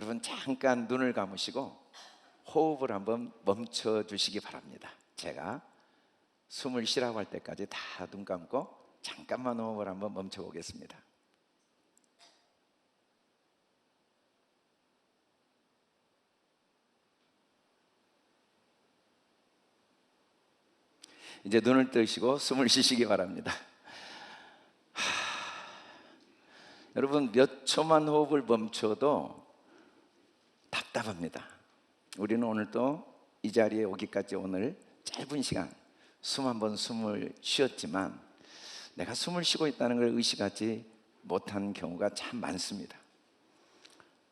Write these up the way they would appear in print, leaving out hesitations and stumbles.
여러분 잠깐 눈을 감으시고 호흡을 한번 멈춰 주시기 바랍니다. 제가 숨을 쉬라고 할 때까지 다 눈 감고 잠깐만 호흡을 한번 멈춰 보겠습니다. 이제 눈을 뜨시고 숨을 쉬시기 바랍니다. 여러분 몇 초만 호흡을 멈춰도 답답합니다. 우리는 오늘 또 이 자리에 오기까지 오늘 짧은 시간 숨을 쉬었지만 내가 숨을 쉬고 있다는 걸 의식하지 못한 경우가 참 많습니다.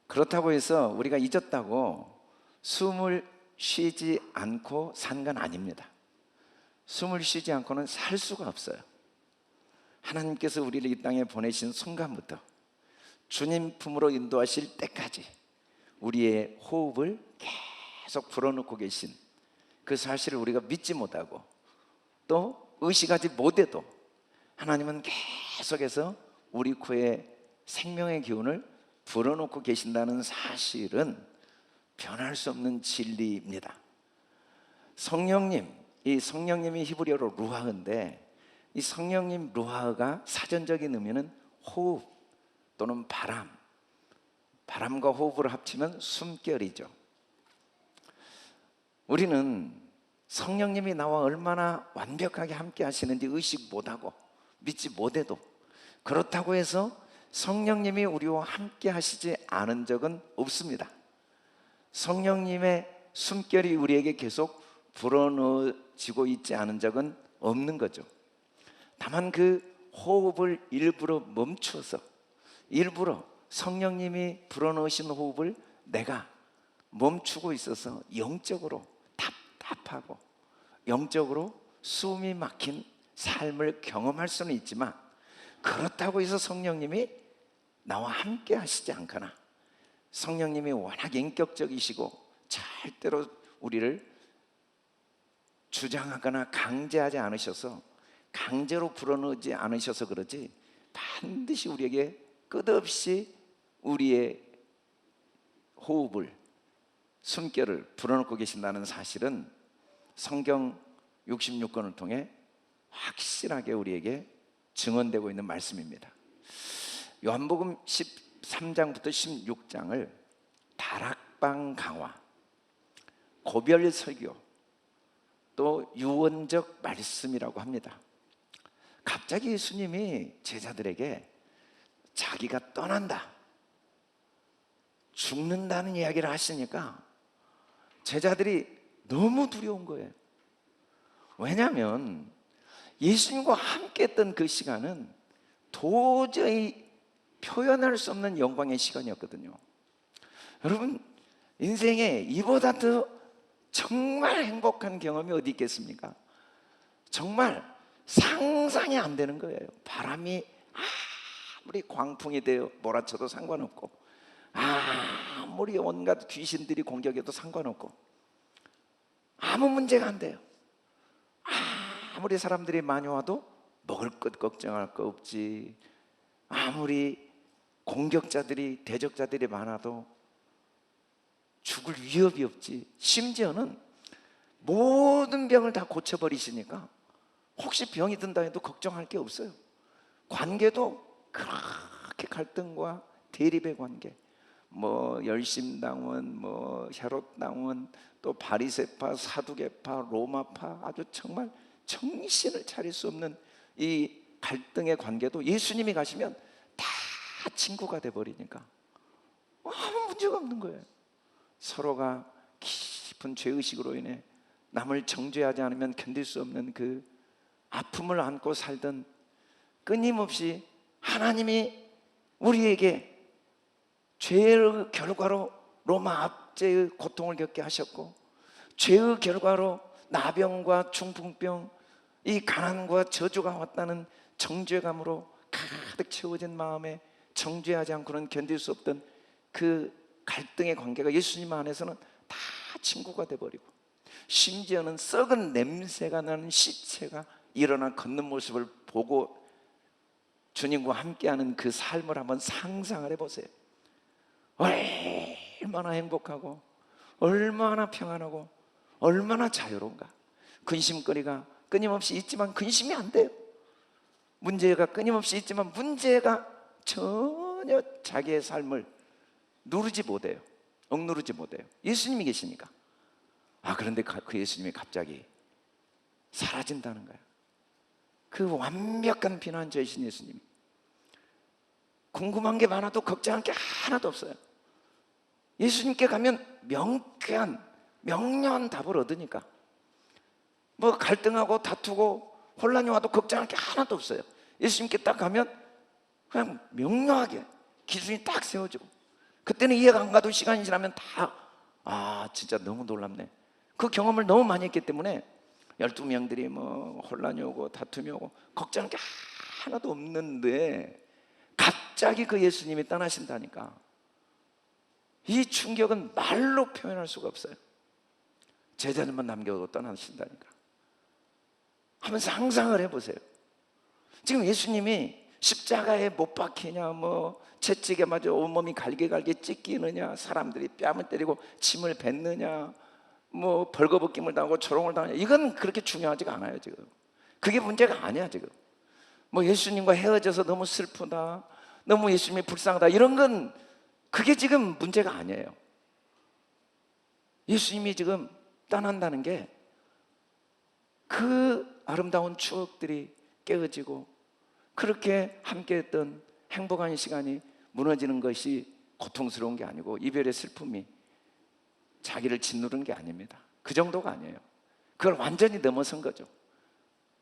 그렇다고 해서 우리가 잊었다고 숨을 쉬지 않고 산 건 아닙니다. 숨을 쉬지 않고는 살 수가 없어요. 하나님께서 우리를 이 땅에 보내신 순간부터 주님 품으로 인도하실 때까지 우리의 호흡을 계속 불어넣고 계신 그 사실을 우리가 믿지 못하고 또 의식하지 못해도 하나님은 계속해서 우리 코에 생명의 기운을 불어넣고 계신다는 사실은 변할 수 없는 진리입니다. 이 성령님이 히브리어로 루하인데 이 성령님 루하가 사전적인 의미는 호흡 또는 바람과 호흡을 합치면 숨결이죠. 우리는 성령님이 나와 얼마나 완벽하게 함께 하시는지 의식 못하고 믿지 못해도 그렇다고 해서 성령님이 우리와 함께 하시지 않은 적은 없습니다. 성령님의 숨결이 우리에게 계속 불어넣어지고 있지 않은 적은 없는 거죠. 다만 그 호흡을 일부러 멈춰서 일부러 성령님이 불어넣으신 호흡을 내가 멈추고 있어서 영적으로 답답하고 영적으로 숨이 막힌 삶을 경험할 수는 있지만 그렇다고 해서 성령님이 나와 함께 하시지 않거나 성령님이 워낙 인격적이시고 절대로 우리를 주장하거나 강제하지 않으셔서 강제로 불어넣지 않으셔서 그러지 반드시 우리에게 끝없이 우리의 호흡을 숨결을 불어넣고 계신다는 사실은 성경 66권을 통해 확실하게 우리에게 증언되고 있는 말씀입니다. 요한복음 13장부터 16장을 다락방 강화, 고별 설교, 또 유언적 말씀이라고 합니다. 갑자기 예수님이 제자들에게 자기가 떠난다, 죽는다는 이야기를 하시니까 제자들이 너무 두려운 거예요. 왜냐하면 예수님과 함께 했던 그 시간은 도저히 표현할 수 없는 영광의 시간이었거든요. 여러분 인생에 이보다 더 정말 행복한 경험이 어디 있겠습니까? 정말 상상이 안 되는 거예요. 바람이 아무리 광풍이 되어 몰아쳐도 상관없고 아무리 온갖 귀신들이 공격해도 상관없고 아무 문제가 안 돼요. 아무리 사람들이 많이 와도 먹을 것 걱정할 거 없지. 아무리 공격자들이 대적자들이 많아도 죽을 위협이 없지. 심지어는 모든 병을 다 고쳐버리시니까 혹시 병이 든다 해도 걱정할 게 없어요. 관계도 그렇게 갈등과 대립의 관계, 열심당원, 헤롯당원, 또 바리새파, 사두개파, 로마파, 아주 정말 정신을 차릴 수 없는 이 갈등의 관계도 예수님이 가시면 다 친구가 돼버리니까 아무 문제가 없는 거예요. 서로가 깊은 죄의식으로 인해 남을 정죄하지 않으면 견딜 수 없는 그 아픔을 안고 살던 끊임없이 하나님이 우리에게 죄의 결과로 로마 압제의 고통을 겪게 하셨고 죄의 결과로 나병과 중풍병, 이 가난과 저주가 왔다는 정죄감으로 가득 채워진 마음에 정죄하지 않고는 견딜 수 없던 그 갈등의 관계가 예수님 안에서는 다 친구가 돼버리고 심지어는 썩은 냄새가 나는 시체가 일어나 걷는 모습을 보고 주님과 함께하는 그 삶을 한번 상상을 해보세요. 얼마나 얼마나 행복하고 얼마나 평안하고 얼마나 자유로운가. 근심거리가 끊임없이 있지만 근심이 안 돼요. 문제가 끊임없이 있지만 문제가 전혀 자기의 삶을 누르지 못해요. 억누르지 못해요. 예수님이 계시니까. 그런데 그 예수님이 갑자기 사라진다는 거예요. 그 완벽한 피난처이신 예수님이 궁금한 게 많아도 걱정할 게 하나도 없어요. 예수님께 가면 명료한 답을 얻으니까 뭐 갈등하고 다투고 혼란이 와도 걱정할 게 하나도 없어요. 예수님께 딱 가면 그냥 명료하게 기준이 딱 세워지고, 그때는 이해가 안 가도 시간이 지나면 다 진짜 너무 놀랍네. 그 경험을 너무 많이 했기 때문에 12명들이 뭐 혼란이 오고 다툼이 오고 걱정할 게 하나도 없는데 갑자기 그 예수님이 떠나신다니까 이 충격은 말로 표현할 수가 없어요. 제자들만 남겨두고 떠나신다니까. 한번 상상을 해보세요. 지금 예수님이 십자가에 못 박히냐, 뭐 채찍에 맞아 온몸이 갈기갈기 찢기느냐, 사람들이 뺨을 때리고 침을 뱉느냐, 뭐 벌거벗김을 당하고 조롱을 당하냐, 이건 그렇게 중요하지가 않아요. 지금 그게 문제가 아니야. 지금 뭐 예수님과 헤어져서 너무 슬프다, 너무 예수님이 불쌍하다, 이런 건 그게 지금 문제가 아니에요. 예수님이 지금 떠난다는 게 그 아름다운 추억들이 깨어지고 그렇게 함께했던 행복한 시간이 무너지는 것이 고통스러운 게 아니고 이별의 슬픔이 자기를 짓누르는 게 아닙니다. 그 정도가 아니에요. 그걸 완전히 넘어선 거죠.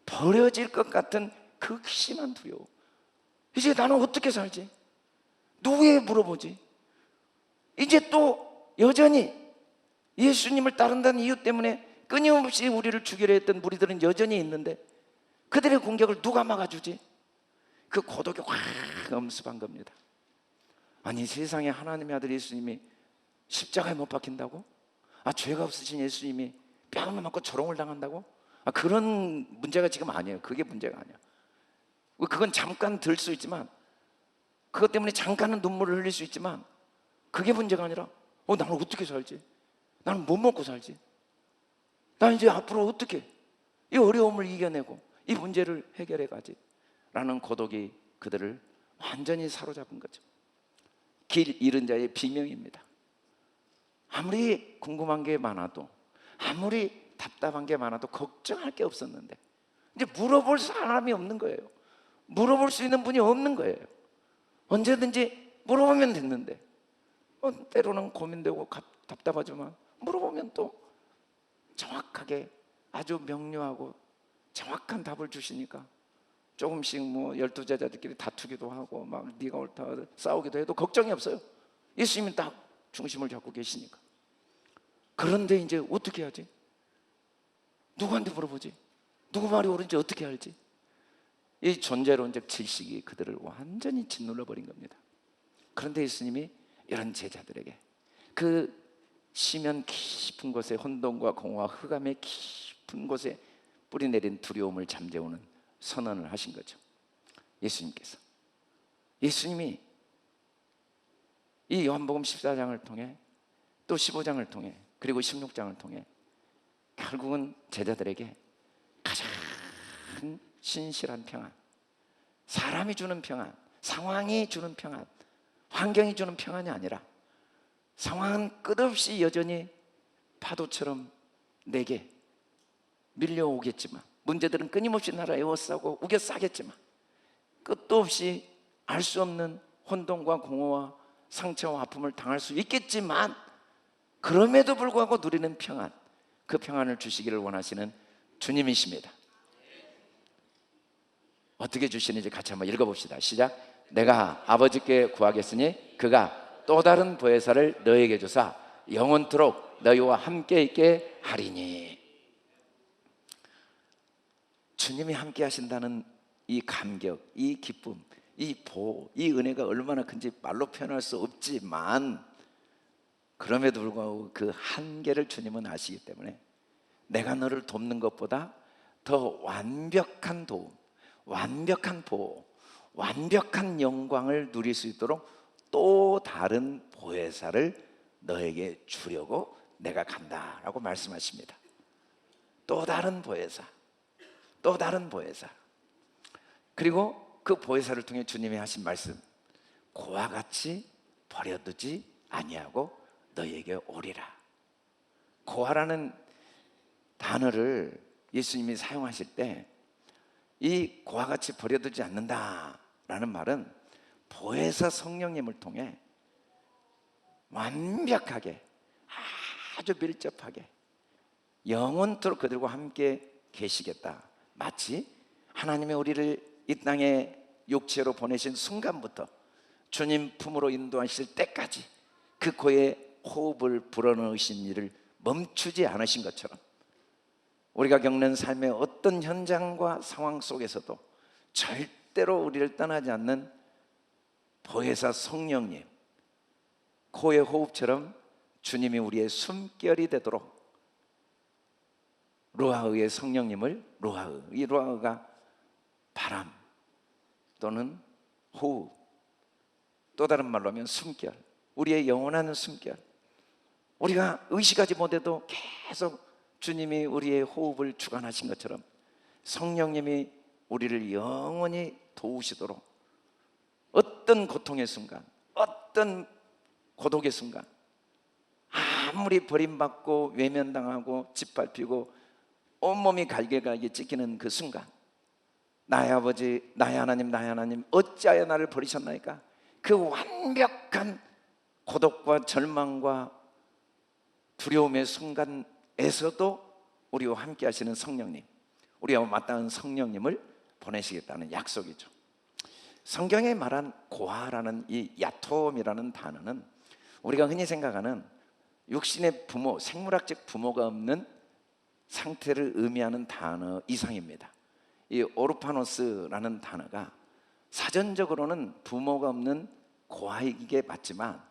버려질 것 같은 극심한 두려움. 이제 나는 어떻게 살지? 누구에게 물어보지? 이제 또 여전히 예수님을 따른다는 이유 때문에 끊임없이 우리를 죽이려 했던 무리들은 여전히 있는데 그들의 공격을 누가 막아주지? 그 고독이 확 엄습한 겁니다. 아니, 세상에 하나님의 아들 예수님이 십자가에 못 박힌다고? 죄가 없으신 예수님이 뺨을 맞고 조롱을 당한다고? 그런 문제가 지금 아니에요. 그게 문제가 아니야. 그건 잠깐 들 수 있지만, 그것 때문에 잠깐은 눈물을 흘릴 수 있지만 그게 문제가 아니라 나는 어떻게 살지? 나는 못 먹고 살지? 난 이제 앞으로 어떻게 이 어려움을 이겨내고 이 문제를 해결해 가지? 라는 고독이 그들을 완전히 사로잡은 거죠. 길 잃은 자의 비명입니다. 아무리 궁금한 게 많아도, 아무리 답답한 게 많아도 걱정할 게 없었는데 이제 물어볼 사람이 없는 거예요. 물어볼 수 있는 분이 없는 거예요. 언제든지 물어보면 됐는데 때로는 고민되고 답답하지만 물어보면 또 정확하게 아주 명료하고 정확한 답을 주시니까 조금씩 뭐 12제자들끼리 다투기도 하고 막 네가 옳다 싸우기도 해도 걱정이 없어요. 예수님이 딱 중심을 잡고 계시니까. 그런데 이제 어떻게 하지? 누구한테 물어보지? 누구 말이 옳은지 어떻게 알지? 이 존재론적 질식이 그들을 완전히 짓눌러 버린 겁니다. 그런데 예수님이 이런 제자들에게 그 심연 깊은 곳에 혼돈과 공허와 흑암의 깊은 곳에 뿌리내린 두려움을 잠재우는 선언을 하신 거죠. 예수님께서, 예수님이 이 요한복음 14장을 통해 또 15장을 통해 그리고 16장을 통해 결국은 제자들에게 가장 신실한 평안, 사람이 주는 평안, 상황이 주는 평안, 환경이 주는 평안이 아니라 상황은 끝없이 여전히 파도처럼 내게 밀려오겠지만, 문제들은 끊임없이 나를 에워싸고 우겨싸겠지만 끝도 없이 알 수 없는 혼돈과 공허와 상처와 아픔을 당할 수 있겠지만 그럼에도 불구하고 누리는 평안, 그 평안을 주시기를 원하시는 주님이십니다. 어떻게 주시는지 같이 한번 읽어봅시다. 시작. 내가 아버지께 구하겠으니 그가 또 다른 보혜사를 너에게 주사 영원토록 너희와 함께 있게 하리니. 주님이 함께 하신다는 이 감격, 이 기쁨, 이 보호, 이 은혜가 얼마나 큰지 말로 표현할 수 없지만 그럼에도 불구하고 그 한계를 주님은 아시기 때문에 내가 너를 돕는 것보다 더 완벽한 도움, 완벽한 보호, 완벽한 영광을 누릴 수 있도록 또 다른 보혜사를 너에게 주려고 내가 간다라고 말씀하십니다. 또 다른 보혜사, 또 다른 보혜사. 그리고 그 보혜사를 통해 주님이 하신 말씀, 고와 같이 버려두지 아니하고 너에게 오리라. 고아라는 단어를 예수님이 사용하실 때 이 고와 같이 버려두지 않는다라는 말은 보혜사 성령님을 통해 완벽하게, 아주 밀접하게 영원토록 그들과 함께 계시겠다. 마치 하나님의 우리를 이 땅에 육체로 보내신 순간부터 주님 품으로 인도하실 때까지 그 코에 호흡을 불어넣으신 일을 멈추지 않으신 것처럼, 우리가 겪는 삶의 어떤 현장과 상황 속에서도 절대로 우리를 떠나지 않는 보혜사 성령님, 코의 호흡처럼 주님이 우리의 숨결이 되도록 루아흐의 성령님을, 루아흐, 이 루아흐가 바람 또는 호흡, 또 다른 말로 하면 숨결, 우리의 영원한 숨결, 우리가 의식하지 못해도 계속 주님이 우리의 호흡을 주관하신 것처럼 성령님이 우리를 영원히 도우시도록 어떤 고통의 순간, 어떤 고독의 순간, 아무리 버림받고 외면당하고 짓밟히고 온몸이 갈게갈게 찢기는 그 순간, 나의 아버지, 나의 하나님, 나의 하나님 어찌하여 나를 버리셨나이까? 그 완벽한 고독과 절망과 두려움의 순간에서도 우리와 함께 하시는 성령님, 우리와 마땅한 성령님을 보내시겠다는 약속이죠. 성경에 말한 고아라는 이 야톰이라는 단어는 우리가 흔히 생각하는 육신의 부모, 생물학적 부모가 없는 상태를 의미하는 단어 이상입니다. 이 오르파노스라는 단어가 사전적으로는 부모가 없는 고아이기에 맞지만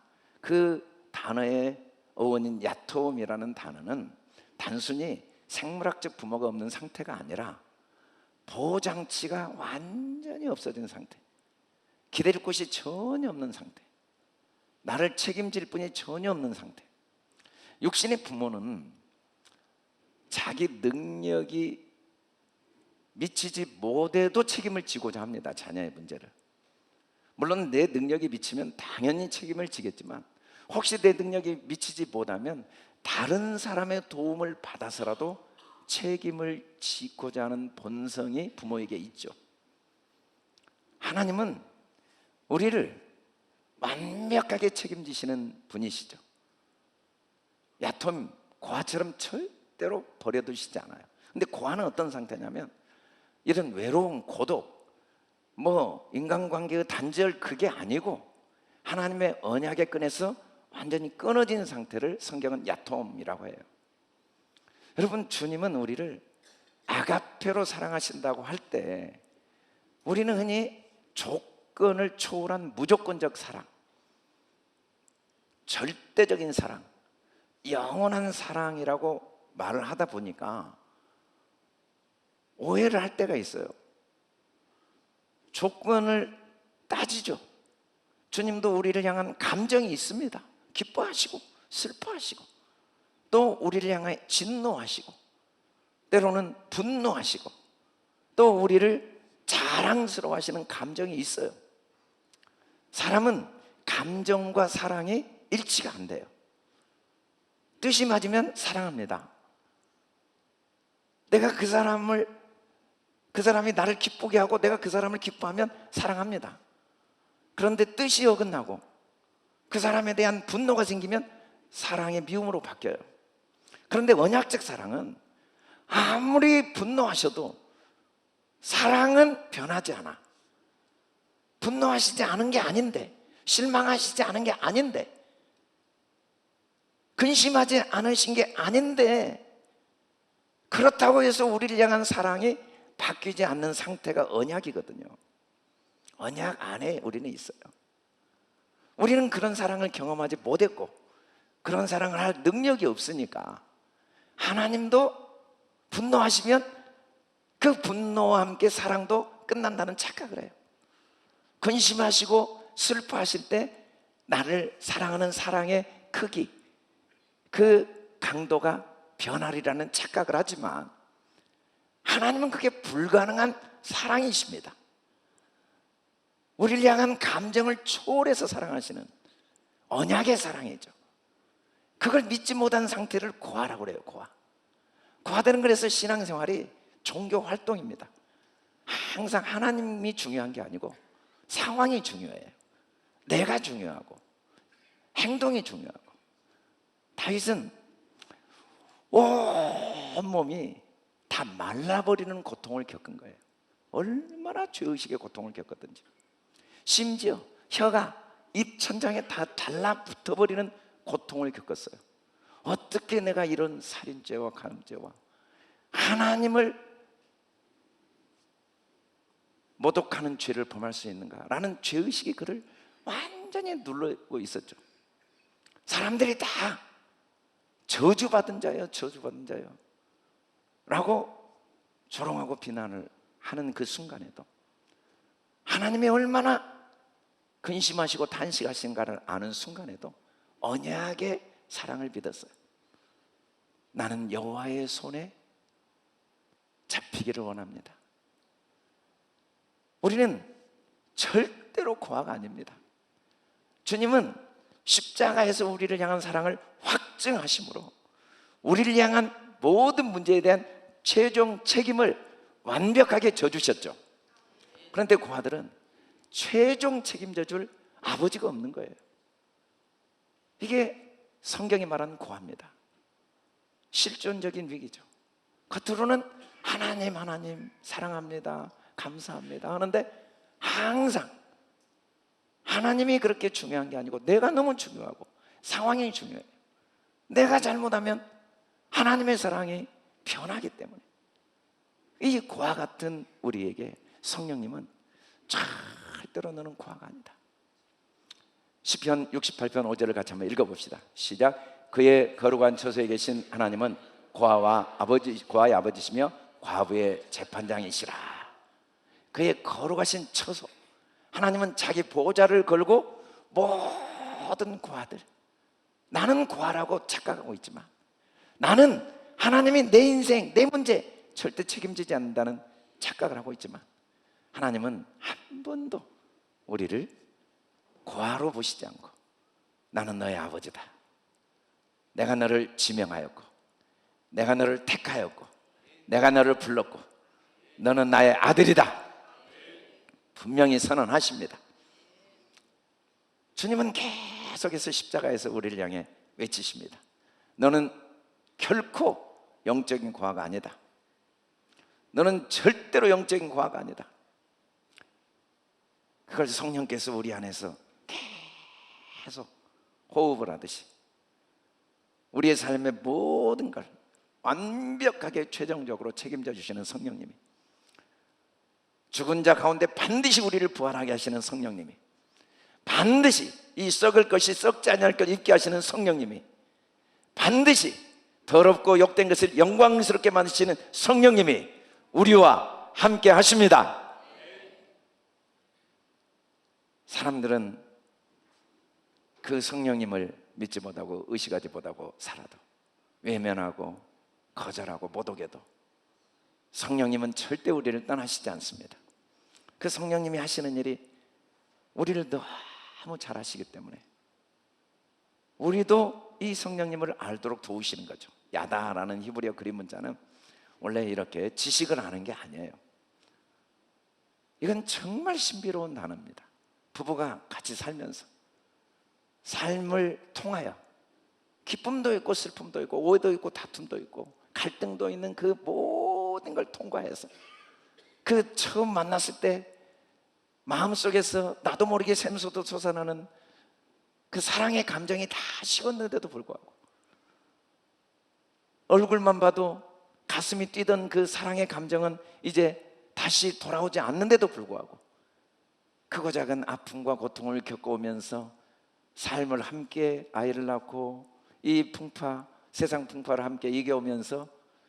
그 단어의 어원인 야톰이라는 단어는 단순히 생물학적 부모가 없는 상태가 아니라 보호장치가 완전히 없어진 상태, 기댈 곳이 전혀 없는 상태, 나를 책임질 분이 전혀 없는 상태. 육신의 부모는 자기 능력이 미치지 못해도 책임을 지고자 합니다. 자녀의 문제를. 물론 내 능력이 미치면 당연히 책임을 지겠지만 혹시 내 능력이 미치지 못하면 다른 사람의 도움을 받아서라도 책임을 지고자 하는 본성이 부모에게 있죠. 하나님은 우리를 완벽하게 책임지시는 분이시죠. 야톰, 고아처럼 절대로 버려두시지 않아요. 근데 고아는 어떤 상태냐면 이런 외로움, 고독, 인간관계의 단절, 그게 아니고 하나님의 언약의 끈에서 완전히 끊어진 상태를 성경은 야톰이라고 해요. 여러분, 주님은 우리를 아가페로 사랑하신다고 할 때 우리는 흔히 조건을 초월한 무조건적 사랑, 절대적인 사랑, 영원한 사랑이라고 말을 하다 보니까 오해를 할 때가 있어요. 조건을 따지죠. 주님도 우리를 향한 감정이 있습니다. 기뻐하시고 슬퍼하시고 또 우리를 향해 진노하시고 때로는 분노하시고 또 우리를 자랑스러워하시는 감정이 있어요. 사람은 감정과 사랑이 일치가 안 돼요. 뜻이 맞으면 사랑합니다. 내가 그 사람이 나를 기쁘게 하고 내가 그 사람을 기뻐하면 사랑합니다. 그런데 뜻이 어긋나고 그 사람에 대한 분노가 생기면 사랑의 미움으로 바뀌어요. 그런데 언약적 사랑은 아무리 분노하셔도 사랑은 변하지 않아. 분노하시지 않은 게 아닌데, 실망하시지 않은 게 아닌데, 근심하지 않으신 게 아닌데, 그렇다고 해서 우리를 향한 사랑이 바뀌지 않는 상태가 언약이거든요. 언약 안에 우리는 있어요. 우리는 그런 사랑을 경험하지 못했고 그런 사랑을 할 능력이 없으니까 하나님도 분노하시면 그 분노와 함께 사랑도 끝난다는 착각을 해요. 근심하시고 슬퍼하실 때 나를 사랑하는 사랑의 크기, 그 강도가 변하리라는 착각을 하지만 하나님은 그게 불가능한 사랑이십니다. 우리를 향한 감정을 초월해서 사랑하시는 언약의 사랑이죠. 그걸 믿지 못한 상태를 고아라고 그래요. 고아되는, 그래서 신앙생활이 종교 활동입니다. 항상 하나님이 중요한 게 아니고 상황이 중요해요. 내가 중요하고 행동이 중요하고. 다윗은 온몸이 다 말라버리는 고통을 겪은 거예요. 얼마나 죄의식의 고통을 겪었든지. 심지어 혀가 입 천장에 다 달라붙어버리는 고통을 겪었어요. 어떻게 내가 이런 살인죄와 간음죄와 하나님을 모독하는 죄를 범할 수 있는가라는 죄의식이 그를 완전히 누르고 있었죠. 사람들이 다 저주받은 자요, 저주받은 자요 라고 조롱하고 비난을 하는 그 순간에도 하나님이 얼마나 근심하시고 탄식하신가를 아는 순간에도 언약의 사랑을 믿었어요. 나는 여호와의 손에 잡히기를 원합니다. 우리는 절대로 고아가 아닙니다. 주님은 십자가에서 우리를 향한 사랑을 확증하심으로 우리를 향한 모든 문제에 대한 최종 책임을 완벽하게 져주셨죠. 그런데 고아들은 최종 책임져 줄 아버지가 없는 거예요. 이게 성경이 말하는 고아입니다. 실존적인 위기죠. 겉으로는 하나님 사랑합니다, 감사합니다 하는데 항상 하나님이 그렇게 중요한 게 아니고 내가 너무 중요하고 상황이 중요해요. 내가 잘못하면 하나님의 사랑이 변하기 때문에. 이 고아 같은 우리에게 성령님은 절대로 너는 고아가 아니다. 시편 68편 5절을 같이 한번 읽어봅시다. 시작. 그의 거룩한 처소에 계신 하나님은 고아의 아버지시며 과부의 재판장이시라. 그의 거룩하신 처소, 하나님은 자기 보호자를 걸고 모든 고아들, 나는 고아라고 착각하고 있지만 나는 하나님이 내 인생, 내 문제 절대 책임지지 않는다는 착각을 하고 있지만 하나님은 한 번도 우리를 고아로 보시지 않고 나는 너의 아버지다, 내가 너를 지명하였고 내가 너를 택하였고 내가 너를 불렀고 너는 나의 아들이다 분명히 선언하십니다. 주님은 계속해서 십자가에서 우리를 향해 외치십니다. 너는 결코 영적인 고아가 아니다. 너는 절대로 영적인 고아가 아니다. 그걸 성령께서 우리 안에서 계속 호흡을 하듯이 우리의 삶의 모든 걸 완벽하게 최종적으로 책임져 주시는 성령님이, 죽은 자 가운데 반드시 우리를 부활하게 하시는 성령님이, 반드시 이 썩을 것이 썩지 아니할 것 입게 하시는 성령님이, 반드시 더럽고 욕된 것을 영광스럽게 만드시는 성령님이 우리와 함께 하십니다. 사람들은 그 성령님을 믿지 못하고 의식하지 못하고 살아도, 외면하고 거절하고 모독해도 성령님은 절대 우리를 떠나시지 않습니다. 그 성령님이 하시는 일이 우리를 너무 잘 아시기 때문에 우리도 이 성령님을 알도록 도우시는 거죠. 야다라는 히브리어 그림 문자는 원래 이렇게 지식을 아는 게 아니에요. 이건 정말 신비로운 단어입니다. 부부가 같이 살면서 삶을 통하여 기쁨도 있고 슬픔도 있고 오해도 있고 다툼도 있고 갈등도 있는 그 모든 걸 통과해서 그 처음 만났을 때 마음속에서 나도 모르게 샘솟아 솟아나는 그 사랑의 감정이 다 식었는데도 불구하고 얼굴만 봐도 가슴이 뛰던 그 사랑의 감정은 이제 다시 돌아오지 않는데도 불구하고 크고 작은 아픔과 고통을 겪어오면서 삶을 함께 아이를 낳고 이 세상 풍파를 함께 이겨오면서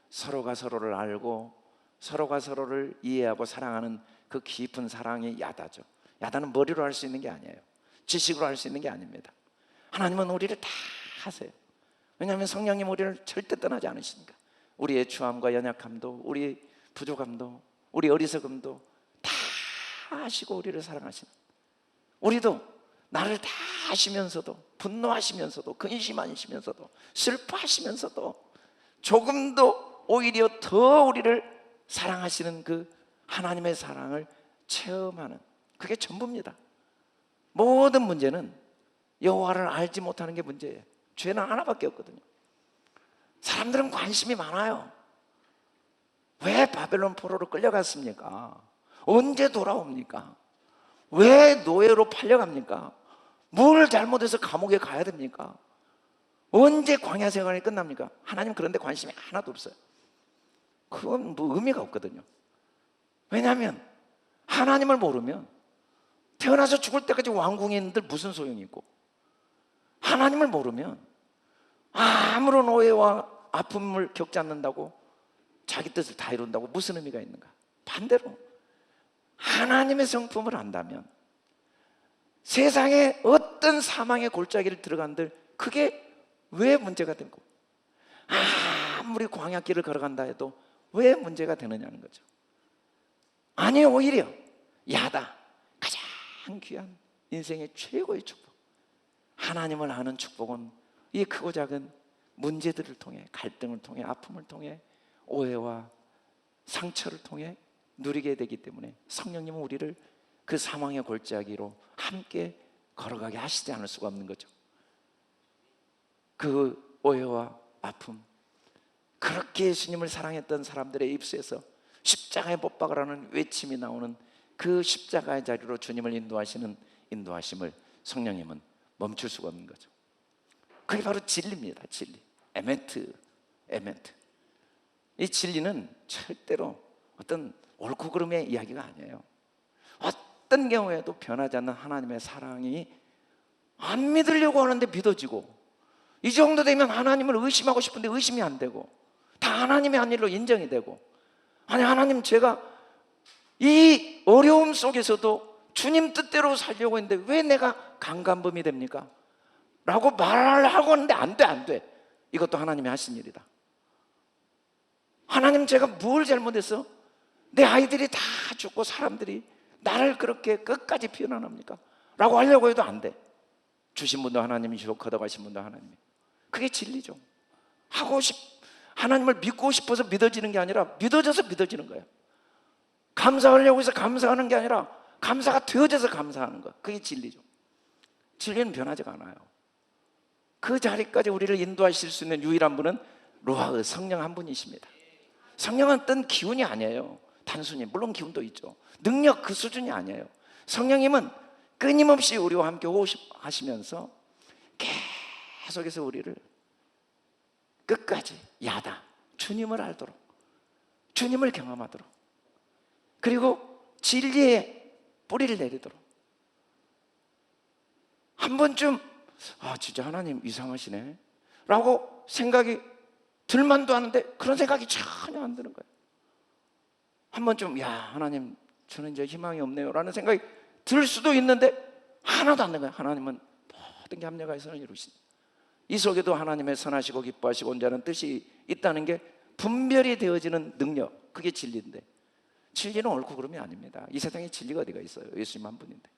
서로가 서로를 알고 서로가 서로를 이해하고 사랑하는 그 깊은 사랑이 야다죠. 야다는 머리로 할 수 있는 게 아니에요. 지식으로 할 수 있는 게 아닙니다. 하나님은 우리를 다 하세요. 왜냐하면 성령님 우리를 절대 떠나지 않으시니까. 우리의 추함과 연약함도, 우리 부족함도, 우리 어리석음도 다 아시고 우리를 사랑하시는, 우리도 나를 다 아시면서도, 분노하시면서도, 근심하시면서도, 슬퍼하시면서도 조금도 오히려 더 우리를 사랑하시는 그 하나님의 사랑을 체험하는, 그게 전부입니다. 모든 문제는 여호와를 알지 못하는 게 문제예요. 죄는 하나밖에 없거든요. 사람들은 관심이 많아요. 왜 바벨론 포로로 끌려갔습니까? 언제 돌아옵니까? 왜 노예로 팔려갑니까? 뭘 잘못해서 감옥에 가야 됩니까? 언제 광야 생활이 끝납니까? 하나님 그런데 관심이 하나도 없어요. 그건 뭐 의미가 없거든요. 왜냐하면 하나님을 모르면 태어나서 죽을 때까지 왕궁에 있는들 무슨 소용이 있고, 하나님을 모르면 아무런 오해와 아픔을 겪지 않는다고 자기 뜻을 다 이룬다고 무슨 의미가 있는가? 반대로 하나님의 성품을 안다면 세상에 어떤 사망의 골짜기를 들어간들 그게 왜 문제가 되고, 아무리 광야길을 걸어간다 해도 왜 문제가 되느냐는 거죠. 아니, 오히려 야다, 가장 귀한 인생의 최고의 축복, 하나님을 아는 축복은 이 크고 작은 문제들을 통해, 갈등을 통해, 아픔을 통해, 오해와 상처를 통해 누리게 되기 때문에 성령님은 우리를 그 사망의 골짜기로 함께 걸어가게 하시지 않을 수가 없는 거죠. 그 오해와 아픔, 그렇게 예수님을 사랑했던 사람들의 입술에서 십자가에 못 박으라는 외침이 나오는 그 십자가의 자리로 주님을 인도하시는 인도하심을 성령님은 멈출 수가 없는 거죠. 그게 바로 진리입니다. 진리, 에멘트. 이 진리는 절대로 어떤 옳고 그름의 이야기가 아니에요. 어떤 경우에도 변하지 않는 하나님의 사랑이 안 믿으려고 하는데 믿어지고, 이 정도 되면 하나님을 의심하고 싶은데 의심이 안 되고, 다 하나님의 한 일로 인정이 되고, 아니 하나님, 제가 이 어려움 속에서도 주님 뜻대로 살려고 했는데 왜 내가 강간범이 됩니까? 라고 말하려고 하는데 안 돼. 이것도 하나님이 하신 일이다. 하나님, 제가 뭘 잘못해서 내 아이들이 다 죽고 사람들이 나를 그렇게 끝까지 비난합니까? 라고 하려고 해도 안 돼. 주신 분도 하나님이시고 걷어가신 분도 하나님이. 그게 진리죠. 하나님을 믿고 싶어서 믿어지는 게 아니라 믿어져서 믿어지는 거예요. 감사하려고 해서 감사하는 게 아니라 감사가 되어져서 감사하는 거, 그게 진리죠. 진리는 변하지가 않아요. 그 자리까지 우리를 인도하실 수 있는 유일한 분은 루아흐, 성령 한 분이십니다. 성령은 어떤 기운이 아니에요. 단순히, 물론 기운도 있죠. 능력 그 수준이 아니에요. 성령님은 끊임없이 우리와 함께 하시면서 계속해서 우리를 끝까지 야다, 주님을 알도록, 주님을 경험하도록, 그리고 진리의 뿌리를 내리도록. 한 번쯤 진짜 하나님 이상하시네 라고 생각이 들만도 하는데 그런 생각이 전혀 안 드는 거예요. 한 번쯤 하나님, 저는 이제 희망이 없네요 라는 생각이 들 수도 있는데 하나도 안 되는 거예요. 하나님은 모든 게 합력하여 선을 이루신다. 이 속에도 하나님의 선하시고 기뻐하시고 온전한 뜻이 있다는 게 분별이 되어지는 능력, 그게 진리인데, 진리는 옳고 그름이 아닙니다. 이 세상에 진리가 어디가 있어요? 예수님 한 분인데.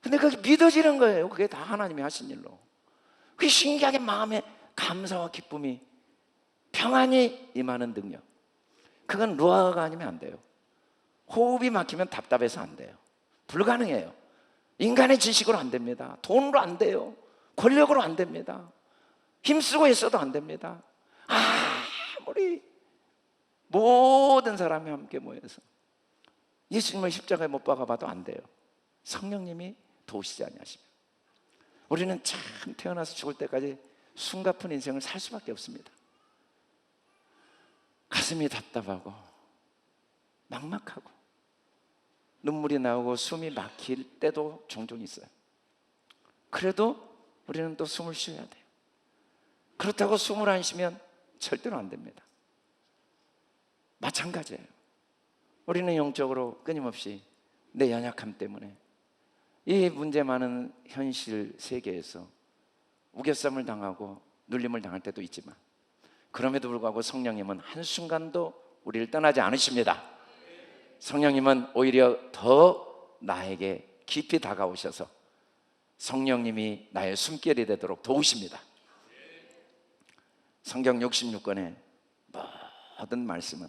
근데 그게 믿어지는 거예요. 그게 다 하나님이 하신 일로. 그게 신기하게 마음에 감사와 기쁨이, 평안이 임하는 능력. 그건 루아가 아니면 안 돼요. 호흡이 막히면 답답해서 안 돼요. 불가능해요. 인간의 지식으로 안 됩니다. 돈으로 안 돼요. 권력으로 안 됩니다. 힘쓰고 있어도 안 됩니다. 아무리 모든 사람이 함께 모여서 예수님을 십자가에 못 박아봐도 안 돼요. 성령님이 도우시지 아니하시면 우리는 참 태어나서 죽을 때까지 숨가쁜 인생을 살 수밖에 없습니다. 가슴이 답답하고 막막하고 눈물이 나오고 숨이 막힐 때도 종종 있어요. 그래도 우리는 또 숨을 쉬어야 돼요. 그렇다고 숨을 안 쉬면 절대로 안 됩니다. 마찬가지예요. 우리는 영적으로 끊임없이 내 연약함 때문에 이 문제 많은 현실 세계에서 우겨쌈을 당하고 눌림을 당할 때도 있지만 그럼에도 불구하고 성령님은 한순간도 우리를 떠나지 않으십니다. 성령님은 오히려 더 나에게 깊이 다가오셔서 성령님이 나의 숨결이 되도록 도우십니다. 성경 66권의 모든 말씀은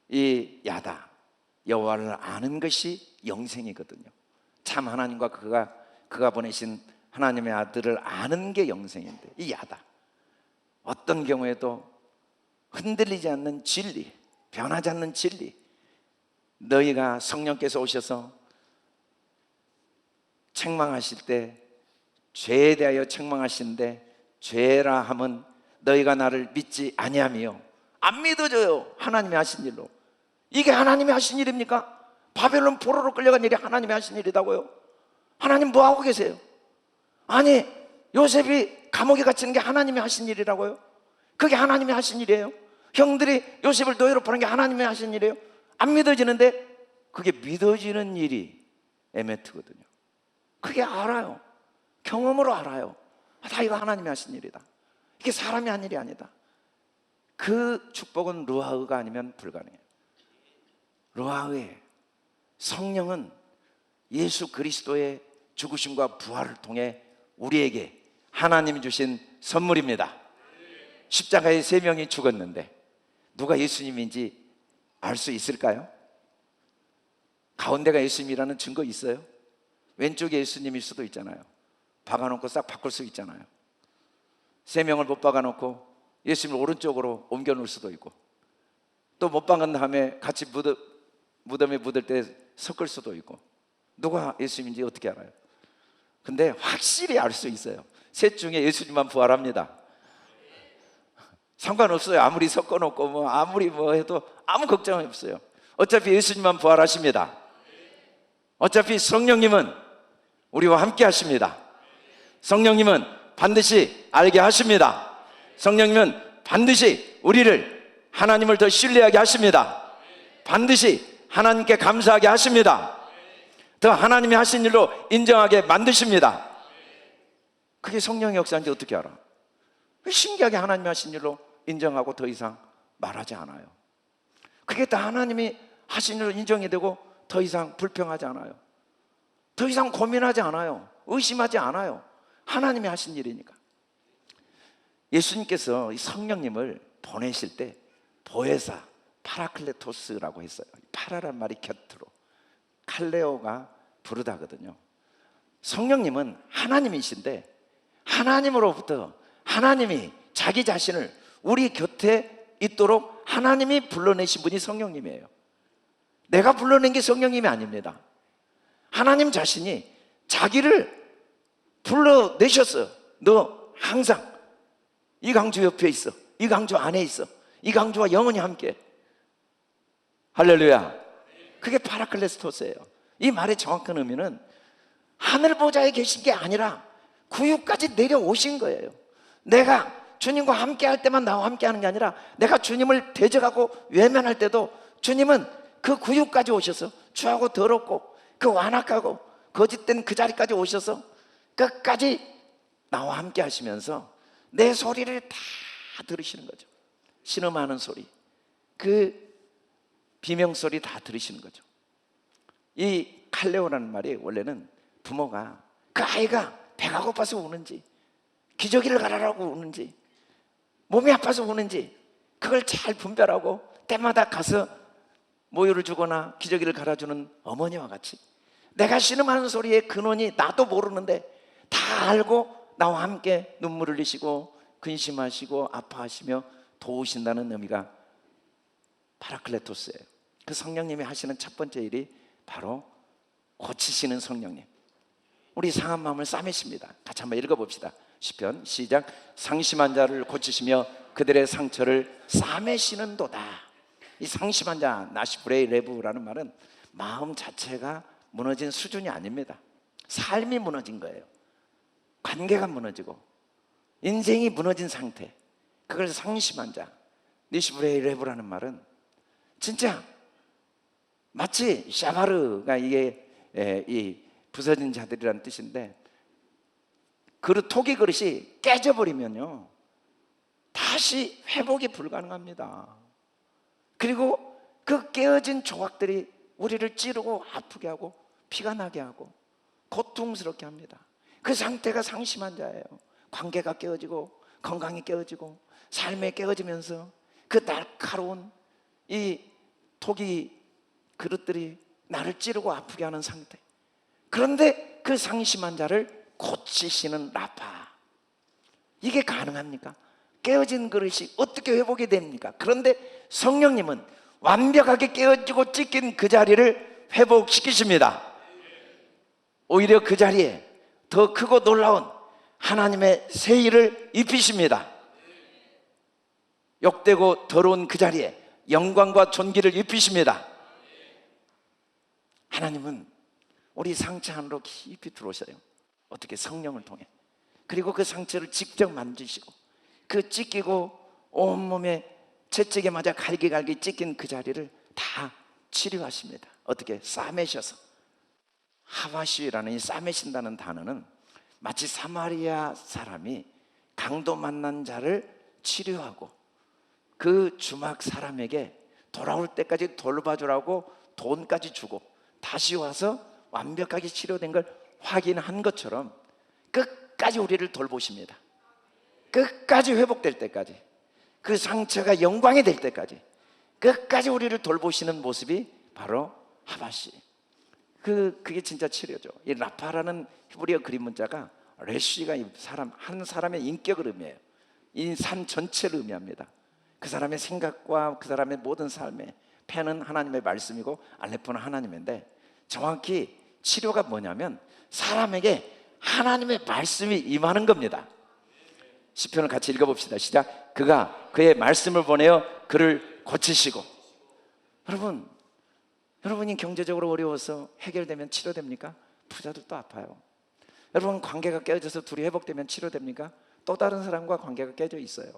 이 야다, 여호와를 아는 것이 영생이거든요. 참 하나님과 그가 보내신 하나님의 아들을 아는 게 영생인데, 이 야다, 어떤 경우에도 흔들리지 않는 진리, 변하지 않는 진리, 너희가 성령께서 오셔서 책망하실 때, 죄에 대하여 책망하시는데 죄라 함은 너희가 나를 믿지 아니하며 안 믿어져요. 하나님이 하신 일로. 이게 하나님이 하신 일입니까? 바벨론 포로로 끌려간 일이 하나님이 하신 일이라고요? 하나님 뭐 하고 계세요? 아니, 요셉이 감옥에 갇히는 게 하나님이 하신 일이라고요? 그게 하나님이 하신 일이에요? 형들이 요셉을 노예로 보낸 게 하나님이 하신 일이에요? 안 믿어지는데 그게 믿어지는 일이 에메트거든요. 그게 알아요. 경험으로 알아요. 다 이거 하나님이 하신 일이다. 이게 사람이 한 일이 아니다. 그 축복은 루아흐가 아니면 불가능해요. 루아흐의 성령은 예수 그리스도의 죽으심과 부활을 통해 우리에게 하나님이 주신 선물입니다. 십자가에 3명이 죽었는데 누가 예수님인지 알 수 있을까요? 가운데가 예수님이라는 증거 있어요? 왼쪽에 예수님일 수도 있잖아요. 박아놓고 싹 바꿀 수 있잖아요. 3명을 못 박아놓고 예수님을 오른쪽으로 옮겨 놓을 수도 있고, 또 못 박은 다음에 같이 무덤에 묻을 때 섞을 수도 있고, 누가 예수님인지 어떻게 알아요? 근데 확실히 알 수 있어요. 셋 중에 예수님만 부활합니다. 상관없어요. 아무리 섞어놓고 아무리 해도 아무 걱정이 없어요. 어차피 예수님만 부활하십니다. 어차피 성령님은 우리와 함께 하십니다. 성령님은 반드시 알게 하십니다. 성령님은 반드시 우리를 하나님을 더 신뢰하게 하십니다. 반드시 하나님께 감사하게 하십니다. 더 하나님이 하신 일로 인정하게 만드십니다. 그게 성령의 역사인지 어떻게 알아? 신기하게 하나님이 하신 일로 인정하고 더 이상 말하지 않아요. 그게 다 하나님이 하신 일로 인정이 되고 더 이상 불평하지 않아요. 더 이상 고민하지 않아요. 의심하지 않아요. 하나님이 하신 일이니까. 예수님께서 이 성령님을 보내실 때 보혜사, 파라클레토스라고 했어요. 파라란 말이 곁으로, 칼레오가 부르다거든요. 성령님은 하나님이신데 하나님으로부터 하나님이 자기 자신을 우리 곁에 있도록 하나님이 불러내신 분이 성령님이에요. 내가 불러낸 게 성령님이 아닙니다. 하나님 자신이 자기를 불러내셨어요. 너 항상 이 강주 옆에 있어. 이 강주 안에 있어. 이 강주와 영원히 함께. 할렐루야. 그게 파라클레토스예요. 이 말의 정확한 의미는 하늘 보좌에 계신 게 아니라 구유까지 내려오신 거예요. 내가 주님과 함께 할 때만 나와 함께 하는 게 아니라 내가 주님을 대적하고 외면할 때도 주님은 그 구유까지 오셔서 추하고 더럽고 그 완악하고 거짓된 그 자리까지 오셔서 끝까지 나와 함께 하시면서 내 소리를 다 들으시는 거죠. 신음하는 소리, 그 비명소리 다 들으시는 거죠. 이 칼레오라는 말이 원래는 부모가 그 아이가 배가 고파서 우는지 기저귀를 갈아라고 우는지 몸이 아파서 우는지 그걸 잘 분별하고 때마다 가서 모유를 주거나 기저귀를 갈아주는 어머니와 같이 내가 신음하는 소리의 근원이 나도 모르는데 다 알고 나와 함께 눈물을 흘리시고 근심하시고 아파하시며 도우신다는 의미가 파라클레토스예요. 그 성령님이 하시는 첫 번째 일이 바로 고치시는 성령님. 우리 상한 마음을 싸매십니다. 같이 한번 읽어봅시다. 시편 시작. 상심한 자를 고치시며 그들의 상처를 싸매시는도다. 이 상심한 자, 나시브레이 레브라는 말은 마음 자체가 무너진 수준이 아닙니다. 삶이 무너진 거예요. 관계가 무너지고 인생이 무너진 상태, 그걸 상심한 자, 니시브레이 레브라는 말은 진짜 마치 샤바르가 이게 이 부서진 자들이라는 뜻인데, 그릇 토기 그릇이 깨져버리면요 다시 회복이 불가능합니다. 그리고 그 깨어진 조각들이 우리를 찌르고 아프게 하고 피가 나게 하고 고통스럽게 합니다. 그 상태가 상심한 자예요. 관계가 깨어지고 건강이 깨어지고 삶이 깨어지면서 그 날카로운 이 토기 그릇들이 나를 찌르고 아프게 하는 상태. 그런데 그 상심한 자를 고치시는 라파, 이게 가능합니까? 깨어진 그릇이 어떻게 회복이 됩니까? 그런데 성령님은 완벽하게 깨어지고 찢긴 그 자리를 회복시키십니다. 오히려 그 자리에 더 크고 놀라운 하나님의 새 일을 입히십니다. 욕되고 더러운 그 자리에 영광과 존귀를 입히십니다. 하나님은 우리 상처 안으로 깊이 들어오셔요. 어떻게? 성령을 통해. 그리고 그 상처를 직접 만지시고 그 찢기고 온몸에 채찍에 맞아 갈기갈기 찢긴 그 자리를 다 치료하십니다. 어떻게? 싸매셔서. 하바시라는 이 싸매신다는 단어는 마치 사마리아 사람이 강도 만난 자를 치료하고 그 주막 사람에게 돌아올 때까지 돌봐주라고 돈까지 주고 다시 와서 완벽하게 치료된 걸 확인한 것처럼 끝까지 우리를 돌보십니다. 끝까지 회복될 때까지, 그 상처가 영광이 될 때까지 끝까지 우리를 돌보시는 모습이 바로 하바시. 그게 진짜 치료죠. 이 라파라는 히브리어 그림 문자가 레쉬가 한 사람의 인격을 의미해요. 이 삶 전체를 의미합니다. 그 사람의 생각과 그 사람의 모든 삶에 펜은 하나님의 말씀이고 알레포는 하나님인데, 정확히 치료가 뭐냐면 사람에게 하나님의 말씀이 임하는 겁니다. 시편을 같이 읽어봅시다. 시작. 그가 그의 말씀을 보내어 그를 고치시고. 여러분이 경제적으로 어려워서 해결되면 치료됩니까? 부자들도 아파요. 여러분, 관계가 깨져서 둘이 회복되면 치료됩니까? 또 다른 사람과 관계가 깨져 있어요.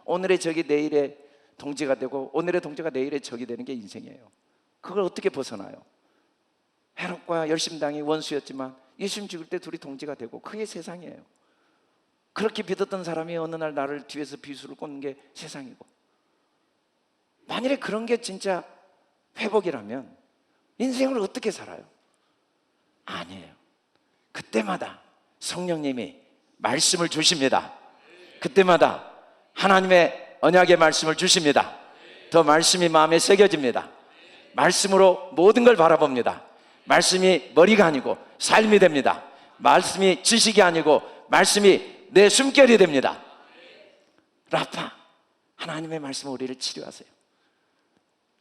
오늘의 적이 내일의 동지가 되고 오늘의 동지가 내일의 적이 되는 게 인생이에요. 그걸 어떻게 벗어나요? 헤롯과 열심당이 원수였지만 예수님 죽을 때 둘이 동지가 되고, 그게 세상이에요. 그렇게 믿었던 사람이 어느 날 나를 뒤에서 비수를 꽂는 게 세상이고, 만일에 그런 게 진짜 회복이라면 인생을 어떻게 살아요? 아니에요. 그때마다 성령님이 말씀을 주십니다. 그때마다 하나님의 언약의 말씀을 주십니다. 더 말씀이 마음에 새겨집니다. 말씀으로 모든 걸 바라봅니다. 말씀이 머리가 아니고 삶이 됩니다. 말씀이 지식이 아니고 말씀이 내 숨결이 됩니다. 라파, 하나님의 말씀은 우리를 치료하세요.